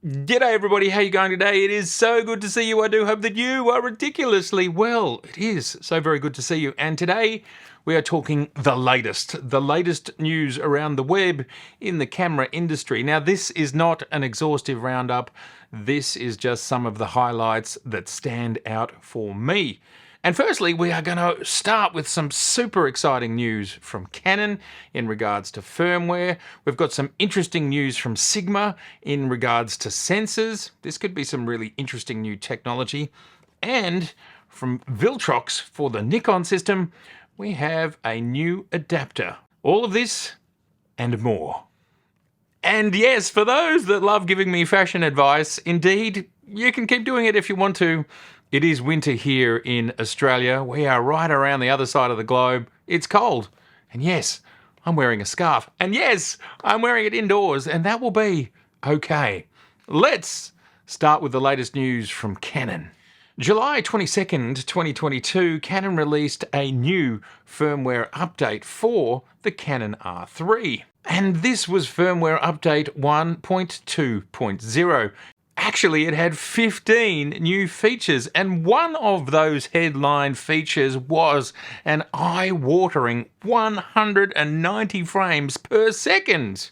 G'day everybody, how you going today? It is so good to see you. I do hope that you are ridiculously well. It is so very good to see you. And today we are talking the latest news around the web in the camera industry. Now this is not an exhaustive roundup. This is just some of the highlights that stand out for me. And firstly, we are going to start with some super exciting news from Canon in regards to firmware. We've got some interesting news from Sigma in regards to sensors. This could be some really interesting new technology. And from Viltrox for the Nikon system, we have a new adapter. All of this and more. And yes, for those that love giving me fashion advice, indeed, you can keep doing it if you want to. It is winter here in Australia. We are right around the other side of the globe. It's cold. And yes, I'm wearing a scarf. And yes, I'm wearing it indoors, and that will be okay. Let's start with the latest news from Canon. July 22nd, 2022, Canon released a new firmware update for the Canon R3. And this was firmware update 1.2.0. Actually, it had 15 new features, and one of those headline features was an eye-watering 190 frames per second.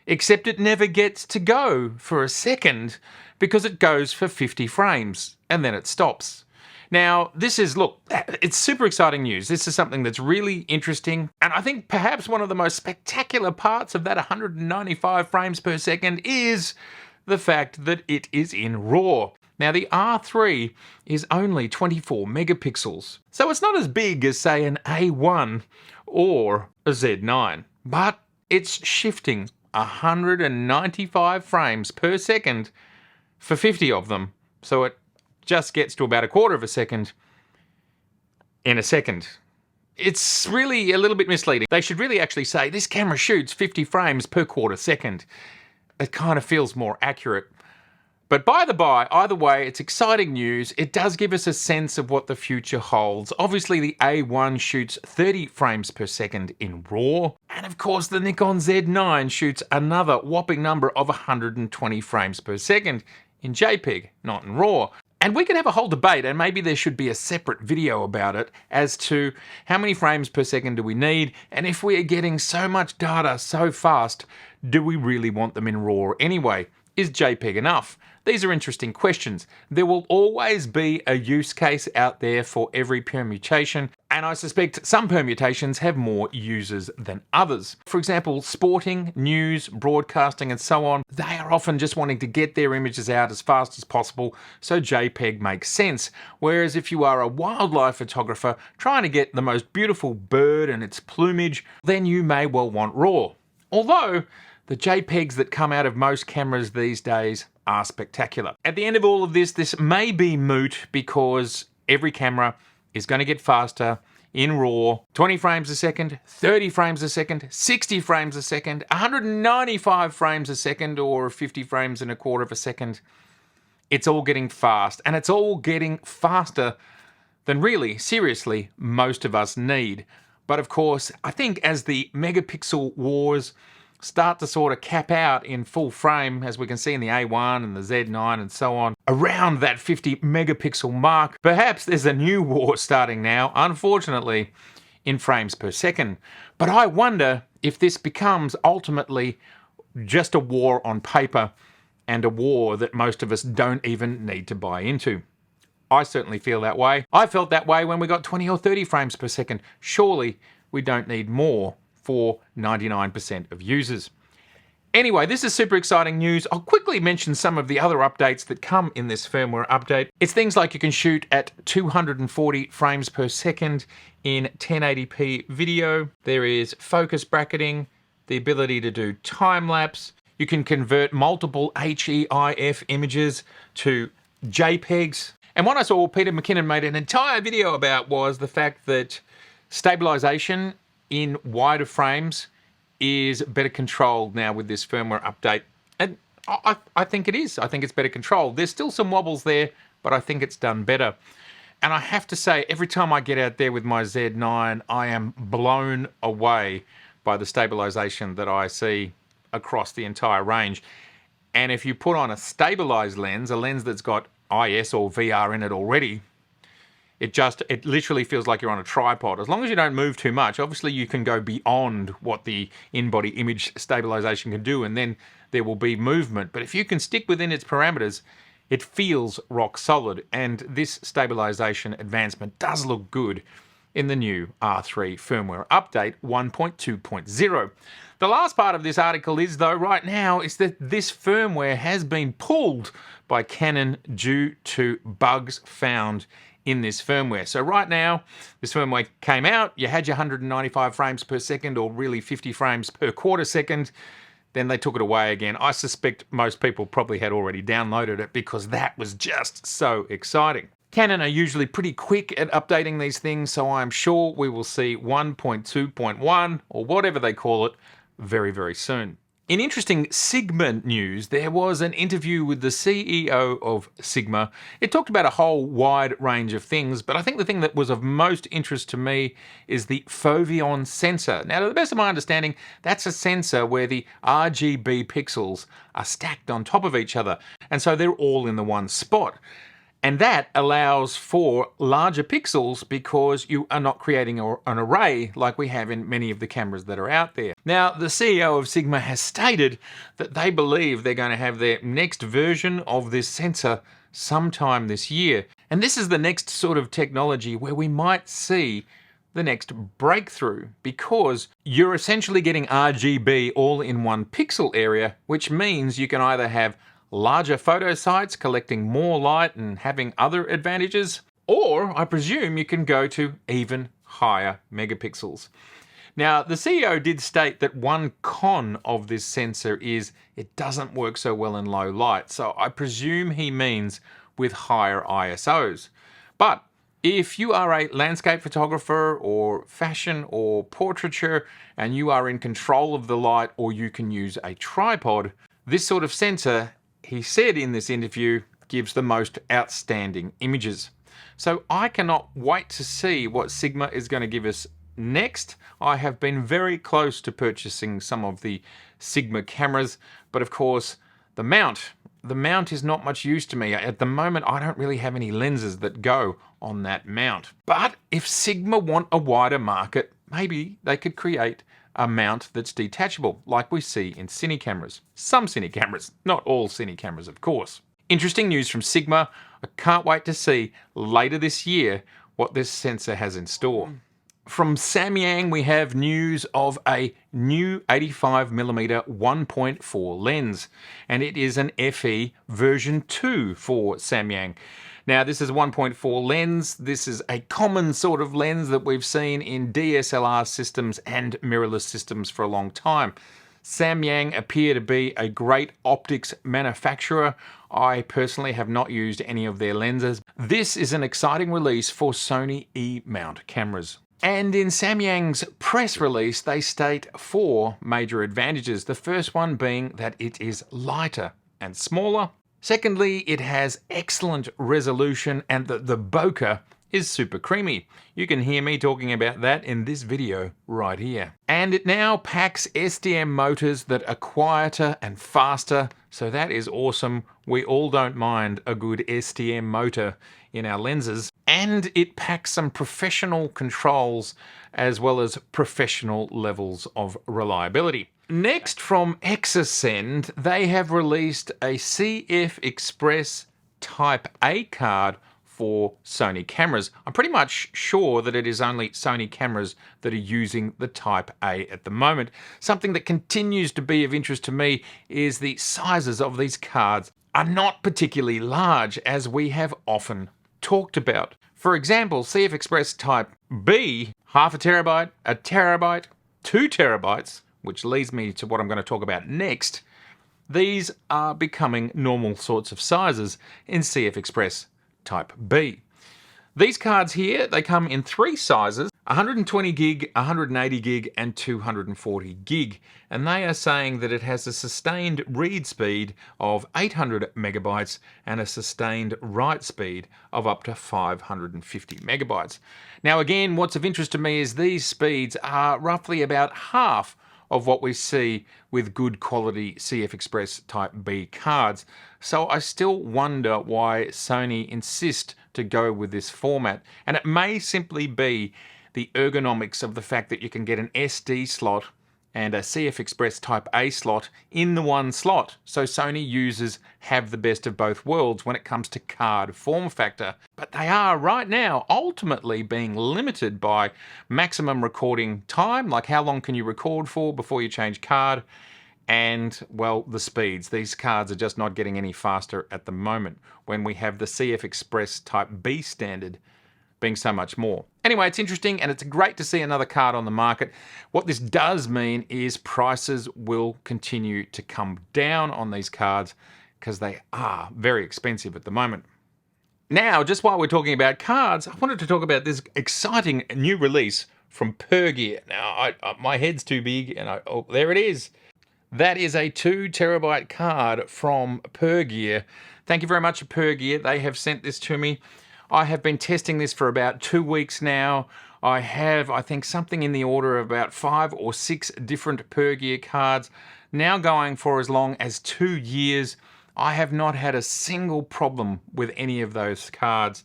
Except it never gets to go for a second because it goes for 50 frames and then it stops. Now, look, it's super exciting news. This is something that's really interesting. And I think perhaps one of the most spectacular parts of that 195 frames per second is the fact that it is in RAW. Now, the R3 is only 24 megapixels. So it's not as big as, say, an A1 or a Z9. But it's shifting 195 frames per second for 50 of them. So it just gets to about a quarter of a second in a second. It's really a little bit misleading. They should really actually say this camera shoots 50 frames per quarter second. It kind of feels more accurate. But by the by, either way, it's exciting news. It does give us a sense of what the future holds. Obviously, the A1 shoots 30 frames per second in RAW. And of course, the Nikon Z9 shoots another whopping number of 120 frames per second in JPEG, not in RAW. And we can have a whole debate, and maybe there should be a separate video about it, as to how many frames per second do we need, and if we are getting so much data so fast, do we really want them in RAW anyway? Is JPEG enough? These are interesting questions. There will always be a use case out there for every permutation, and I suspect some permutations have more users than others. For example, sporting, news, broadcasting, and so on, they are often just wanting to get their images out as fast as possible, so JPEG makes sense. Whereas if you are a wildlife photographer trying to get the most beautiful bird and its plumage, then you may well want RAW. Although, the JPEGs that come out of most cameras these days are spectacular. At the end of all of this, this may be moot because every camera is going to get faster in RAW. 20 frames a second, 30 frames a second, 60 frames a second, 195 frames a second, or 50 frames in a quarter of a second. It's all getting fast, and it's all getting faster than really, seriously, most of us need. But of course, I think as the megapixel wars start to sort of cap out in full frame, as we can see in the A1 and the Z9 and so on, around that 50 megapixel mark, perhaps there's a new war starting now, unfortunately, in frames per second. But I wonder if this becomes ultimately just a war on paper and a war that most of us don't even need to buy into. I certainly feel that way. I felt that way when we got 20 or 30 frames per second. Surely we don't need more for 99% of users. Anyway, this is super exciting news. I'll quickly mention some of the other updates that come in this firmware update. It's things like you can shoot at 240 frames per second in 1080p video. There is focus bracketing, the ability to do time-lapse. You can convert multiple HEIF images to JPEGs. And one I saw Peter McKinnon made an entire video about was the fact that stabilization in wider frames is better controlled now with this firmware update. And I think it is. I think it's better controlled. There's still some wobbles there, but I think it's done better. And I have to say, every time I get out there with my Z9, I am blown away by the stabilization that I see across the entire range. And if you put on a stabilized lens, a lens that's got IS or VR in it already, it literally feels like you're on a tripod. As long as you don't move too much, obviously you can go beyond what the in-body image stabilization can do, and then there will be movement. But if you can stick within its parameters, it feels rock solid, and this stabilization advancement does look good in the new R3 firmware update 1.2.0. The last part of this article is, though, right now, is that this firmware has been pulled by Canon due to bugs found in this firmware. So right now, this firmware came out, you had your 195 frames per second, or really 50 frames per quarter second, then they took it away again. I suspect most people probably had already downloaded it because that was just so exciting. Canon are usually pretty quick at updating these things, so I'm sure we will see 1.2.1, or whatever they call it, very, very soon. In interesting Sigma news, there was an interview with the CEO of Sigma. It talked about a whole wide range of things, but I think the thing that was of most interest to me is the Foveon sensor. Now, to the best of my understanding, that's a sensor where the RGB pixels are stacked on top of each other, and so they're all in the one spot. And that allows for larger pixels because you are not creating an array like we have in many of the cameras that are out there. Now, the CEO of Sigma has stated that they believe they're going to have their next version of this sensor sometime this year. And this is the next sort of technology where we might see the next breakthrough, because you're essentially getting RGB all in one pixel area, which means you can either have larger photo sites collecting more light and having other advantages, or I presume you can go to even higher megapixels. Now, the CEO did state that one con of this sensor is it doesn't work so well in low light, so I presume he means with higher ISOs. But if you are a landscape photographer or fashion or portraiture and you are in control of the light, or you can use a tripod, this sort of sensor, he said in this interview, gives the most outstanding images. So I cannot wait to see what Sigma is going to give us next. I have been very close to purchasing some of the Sigma cameras, but of course the mount is not much use to me. At the moment, I don't really have any lenses that go on that mount. But if Sigma want a wider market, maybe they could create a mount that's detachable, like we see in cine cameras. Some cine cameras, not all cine cameras, of course. Interesting news from Sigma. I can't wait to see later this year what this sensor has in store. From Samyang, we have news of a new 85mm 1.4 lens, and it is an FE version 2 for Samyang. Now, this is a 1.4 lens. This is a common sort of lens that we've seen in DSLR systems and mirrorless systems for a long time. Samyang appear to be a great optics manufacturer. I personally have not used any of their lenses. This is an exciting release for Sony E-mount cameras. And in Samyang's press release, they state 4 major advantages. The first one being that it is lighter and smaller. Secondly, it has excellent resolution, and the bokeh is super creamy. You can hear me talking about that in this video right here. And it now packs SDM motors that are quieter and faster, so that is awesome. We all don't mind a good SDM motor in our lenses. And it packs some professional controls as well as professional levels of reliability. Next, from Exascend, they have released a Cfexpress Type A card for Sony cameras. I'm pretty much sure that it is only Sony cameras that are using the Type A at the moment. Something that continues to be of interest to me is the sizes of these cards are not particularly large, as we have often talked about. For example, Cfexpress Type B, 0.5 terabyte, 1 terabyte, 2 terabytes, which leads me to what I'm going to talk about next. These are becoming normal sorts of sizes in Cfexpress Type B. These cards here, they come in 3 sizes, 120 gig, 180 gig, and 240 gig. And they are saying that it has a sustained read speed of 800 megabytes and a sustained write speed of up to 550 megabytes. Now again, what's of interest to me is these speeds are roughly about half of what we see with good quality Cfexpress Type B cards. So I still wonder why Sony insist to go with this format. And it may simply be the ergonomics of the fact that you can get an SD slot and a Cfexpress Type A slot in the one slot. So Sony users have the best of both worlds when it comes to card form factor. But they are right now ultimately being limited by maximum recording time, like how long can you record for before you change card, and, well, the speeds. These cards are just not getting any faster at the moment when we have the Cfexpress Type B standard being so much more. Anyway, it's interesting and it's great to see another card on the market. What this does mean is prices will continue to come down on these cards because they are very expensive at the moment. Now, just while we're talking about cards, I wanted to talk about this exciting new release from Pergear. Now, my head's too big and oh, there it is. That is a 2 terabyte card from Pergear. Thank you very much, Pergear. They have sent this to me. I have been testing this for about 2 weeks now. I have, I think, something in the order of about 5 or 6 different Pergear cards, now going for as long as 2 years. I have not had a single problem with any of those cards.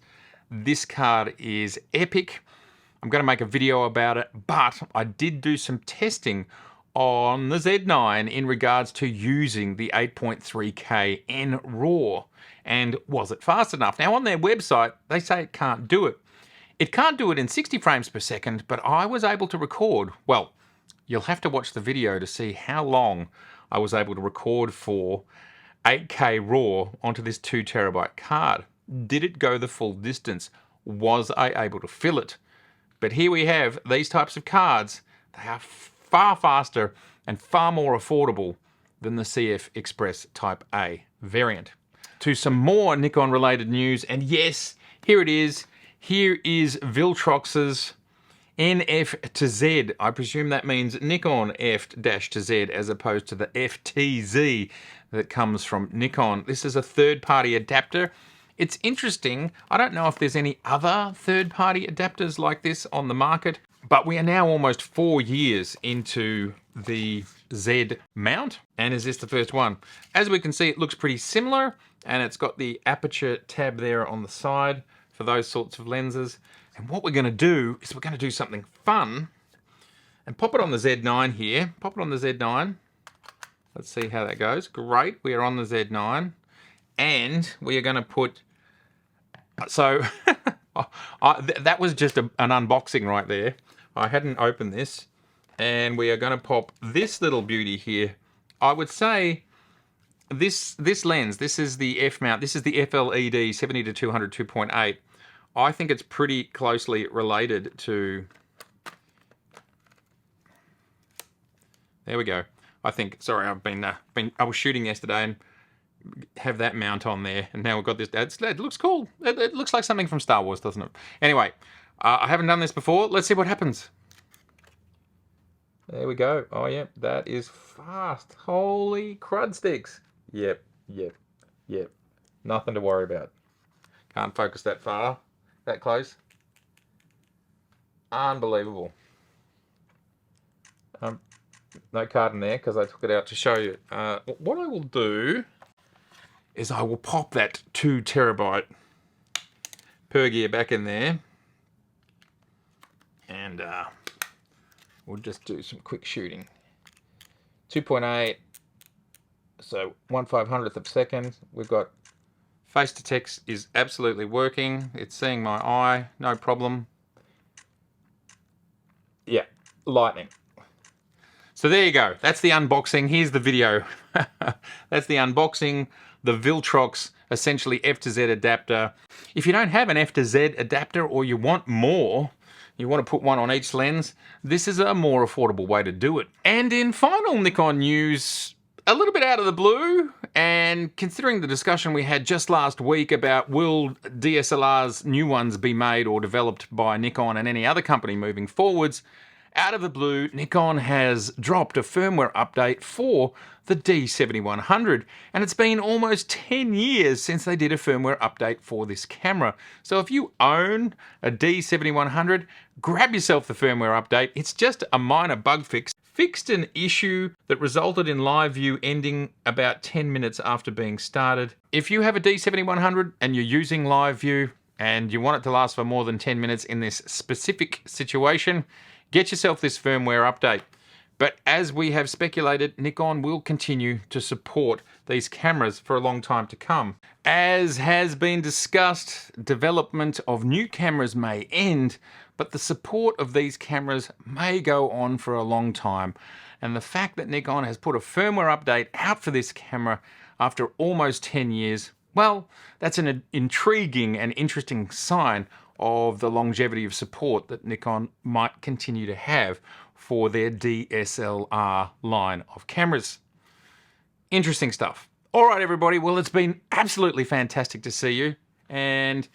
This card is epic. I'm going to make a video about it, but I did do some testing on the Z9 in regards to using the 8.3K N RAW. And was it fast enough? Now, on their website, they say it can't do it. It can't do it in 60 frames per second, but I was able to record. Well, you'll have to watch the video to see how long I was able to record for 8K RAW onto this 2 terabyte card. Did it go the full distance? Was I able to fill it? But here we have these types of cards. They are far faster and far more affordable than the Cfexpress Type A variant. To some more Nikon related news, and yes, here it is. Here is Viltrox's NF To Z. I presume that means Nikon F To Z as opposed to the FTZ that comes from Nikon. This is a third-party adapter. It's interesting. I don't know if there's any other third-party adapters like this on the market, but we are now almost 4 years into the Z mount. And is this the first one? As we can see, it looks pretty similar, and it's got the aperture tab there on the side for those sorts of lenses. And what we're going to do is we're going to do something fun and pop it on the Z9 here. Pop it on the Z9. Let's see how that goes. Great, we are on the Z9. And we are going to put... So, that was just an unboxing right there. I hadn't opened this. And we are going to pop this little beauty here. I would say this lens, this is the F mount, this is the FLED 70-200 2.8. I think it's pretty closely related to... There we go. I think, sorry, I was shooting yesterday and have that mount on there, and now we've got this. It looks cool. It looks like something from Star Wars, doesn't it? Anyway, I haven't done this before. Let's see what happens. There we go. Oh, yeah, that is fast. Holy crud sticks. Yep. Nothing to worry about. Can't focus that far, that close. Unbelievable. No card in there because I took it out to show you. What I will do is I will pop that 2 terabyte Pergear back in there, and we'll just do some quick shooting. 2.8, so 1/500th of a second. We've got face to text is absolutely working. It's seeing my eye, no problem. Yeah, lightning. So there you go. That's the unboxing. Here's the video. That's the unboxing. The Viltrox, essentially F to Z adapter. If you don't have an F to Z adapter, or you want more, you want to put one on each lens, this is a more affordable way to do it. And in final Nikon news, a little bit out of the blue, and considering the discussion we had just last week about will DSLRs, new ones, be made or developed by Nikon and any other company moving forwards, out of the blue, Nikon has dropped a firmware update for the D7100, and it's been almost 10 years since they did a firmware update for this camera. So if you own a D7100, grab yourself the firmware update. It's just a minor bug fix. fixed an issue that resulted in live view ending about 10 minutes after being started. If you have a D7100 and you're using live view and you want it to last for more than 10 minutes in this specific situation, get yourself this firmware update. But as we have speculated, Nikon will continue to support these cameras for a long time to come. As has been discussed, development of new cameras may end, but the support of these cameras may go on for a long time. And the fact that Nikon has put a firmware update out for this camera after almost 10 years, well, that's an intriguing and interesting sign of the longevity of support that Nikon might continue to have for their DSLR line of cameras. Interesting stuff. All right, everybody. Well, it's been absolutely fantastic to see you. And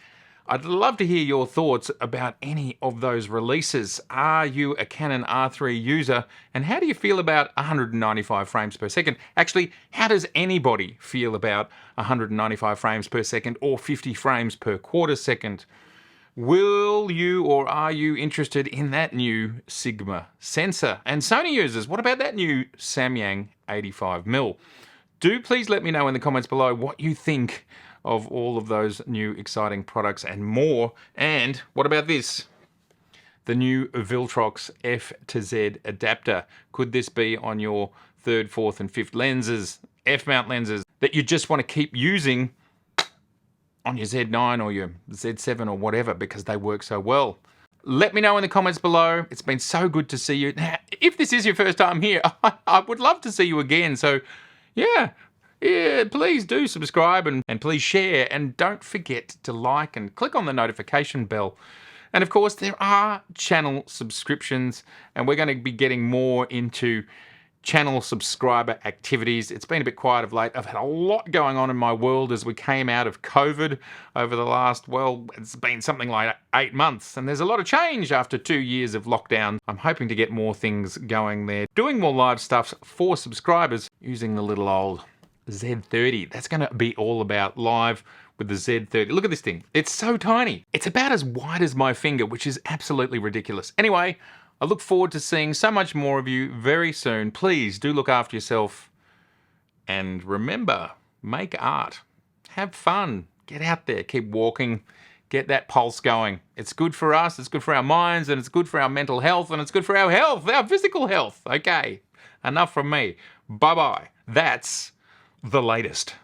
I'd love to hear your thoughts about any of those releases. Are you a Canon R3 user? And how do you feel about 195 frames per second? Actually, how does anybody feel about 195 frames per second or 50 frames per quarter second? Will you or are you interested in that new Sigma sensor? And Sony users, what about that new Samyang 85mm? Do please let me know in the comments below what you think of all of those new exciting products and more. And what about this? The new Viltrox F To Z adapter. Could this be on your 3rd, 4th and 5th lenses, F-mount lenses that you just want to keep using on your Z9 or your Z7 or whatever because they work so well? Let me know in the comments below. It's been so good to see you. Now, if this is your first time here, I would love to see you again. So yeah, please do subscribe and please share. And don't forget to like and click on the notification bell. And of course, there are channel subscriptions and we're going to be getting more into channel subscriber activities. It's been a bit quiet of late. I've had a lot going on in my world as we came out of COVID over the last, well, it's been something like 8 months. And there's a lot of change after 2 years of lockdown. I'm hoping to get more things going there. Doing more live stuff for subscribers using the little old Z30. That's going to be all about live with the Z30. Look at this thing. It's so tiny. It's about as wide as my finger, which is absolutely ridiculous. Anyway, I look forward to seeing so much more of you very soon. Please do look after yourself. And remember, make art. Have fun. Get out there. Keep walking. Get that pulse going. It's good for us. It's good for our minds. And it's good for our mental health. And it's good for our health, our physical health. Okay, enough from me. Bye-bye. That's the latest.